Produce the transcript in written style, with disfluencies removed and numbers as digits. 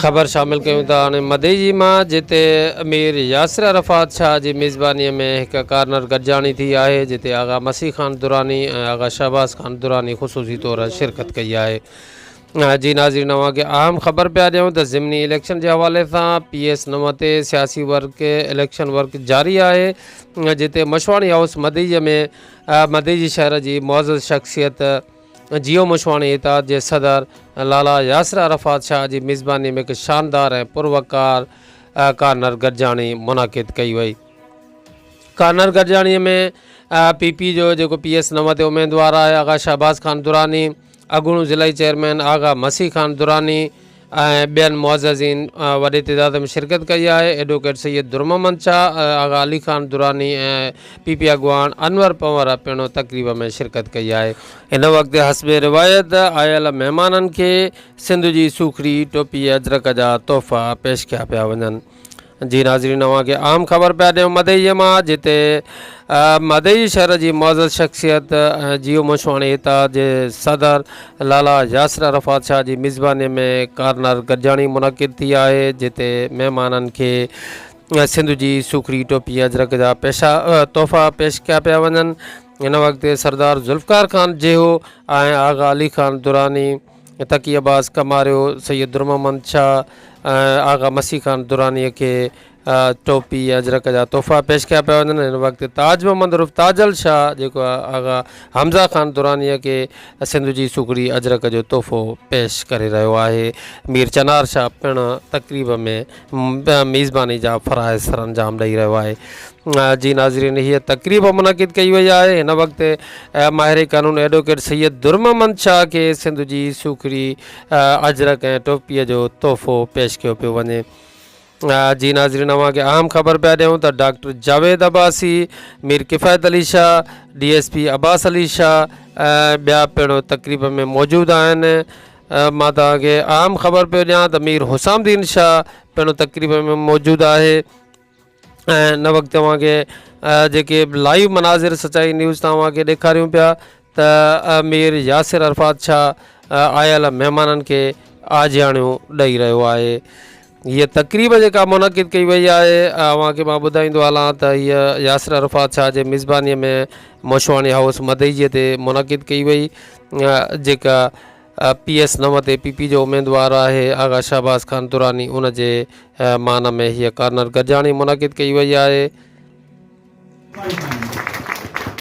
ख़बर शामिल कयूं था हाणे मदई मां जिते अमीर यासिर अरफ़ात शाह जी मेज़बानी में एक कार्नर गॾिजाणी थी आहे जिते आगा मसीह ख़ान दुरानी ऐं आगा शहबाज़ ख़ान दुरानी ख़ुसूसी तौर शिरकत कई आहे। जी नाज़रीन, अवांखे अहम ख़बर पिया ॾियूं त ज़िमनी इलेक्शन जे हवाले सां PS 9 ते सियासी वर्क इलेक्शन वर्क जारी आहे जिते मशवाणी हाउस मदई में मदई शहर जी मुअज़्ज़ज़ शख़्सियत जियो मशवाणी इताद जे सदर लाला यासिर अरफ़ात शाह जी मेज़बानी में एक शानदार ऐं पुरवकार कार्नर गॾिजाणी मुनाक़िद कई वई। कार्नर गॾिजाणीअ में PP जो जेको PS 9 ते उम्मीदवार आहे आगा शहबाज़ ख़ान दुरानी, अॻूणो ज़िलाई चेयरमैन आगा मसीह ख़ान दुरानी ऐं ॿियनि मुअज़्ज़ज़ीन वॾे तइदाद में शिरकत कई आहे। एडवोकेट सैयद दुरममन शाह, आगा अली ख़ान दुरानी ऐं PP अॻवान अनवर पंवर पिणु तक़रीब में शिरकत कई आहे। हिन वक़्तु हस्बे रिवायत आयल महिमाननि खे सिंध जी सूखड़ी टोपी अजरक जा तोहफ़ा पेश कया पिया वञनि। जी नाज़रीन, अवांखे अहम ख़बर पिया ॾियूं मदई मां जिते मदई शहर जी मुअज़्ज़ज़ शख़्सियत जियो मशवाणी इताद जे सदर लाला यासिर अरफ़ात शाह जी मेज़बानी में कार्नर गॾिजाणी मुनाक़िद थी आहे जिते महिमाननि खे सिंध जी सूखड़ी टोपी अजरक जा तोहफ़ा पेश कया पिया वञनि। हिन वक़्तु सरदार ज़ुल्फ़कार ख़ान जेहो ऐं आगा अली ख़ान दुरानी, तकी अब्बास कमारियो, सैयद दुरममन शाह आगा मसीह ख़ान दुरानीअ खे टोपी अजरक जा तोहफ़ा पेश कया पिया वञनि। हिन वक़्तु ताज मोहम्मद उर्फ़ ताजल शाह जेको आगा हमज़ा ख़ान दुरानीअ खे सिंध जी सूखड़ी अजरक जो तोहफ़ो पेश करे रहियो आहे। मीर चनार शाह पिणु तक़रीब में मेज़बानी जा फ़राइज़ सरअंजाम ॾेई रहियो आहे। जी नाज़रीन, हीअ तक़रीब मुनाक़िद कई वई आहे। हिन वक़्तु माहिर क़ानून एडवोकेट सैयद दुरममन शाह खे सिंध जी सूखड़ी अजरक ऐं टोपीअ जो तोहफ़ो पेश कयो पियो वञे। जी नाज़रीन, अवांखे अहम ख़बर पिया ॾियूं त डॉक्टर जावेद अब्बासी, मीर किफ़ायत अली शाह, DSP अब्बास अली शाह ऐं ॿिया पिणु तक़रीब में मौजूदु आहिनि। मां तव्हांखे अहम ख़बर पियो ॾियां त मीर हुसामुद्दीन शाह पिणु तक़रीब में मौजूदु आहे। ऐं हिन वक़्तु तव्हांखे जेके लाइव मनाज़िर सचाई न्यूज़ तव्हांखे ॾेखारियूं पिया त मीर यासिर अरफ़ात शाह आयल महिमाननि खे आजियाणियूं ॾेई रहियो आहे। हीअ तक़रीब जेका मुनाक़िद कई वई आहे अव्हांखे मां ॿुधाईंदो हलां त हीअ यासिर अरफ़ात शाह जे मेज़बानीअ में मशवाणी हाउस मदई ते मुनाक़िद कई वई जेका PS 9 ते PP जो उम्मीदवार आहे आगा शहबाज़ ख़ान दुरानी, उन जे मान में हीअ कार्नर गॾिजाणी मुनाक़िद कई वई आहे।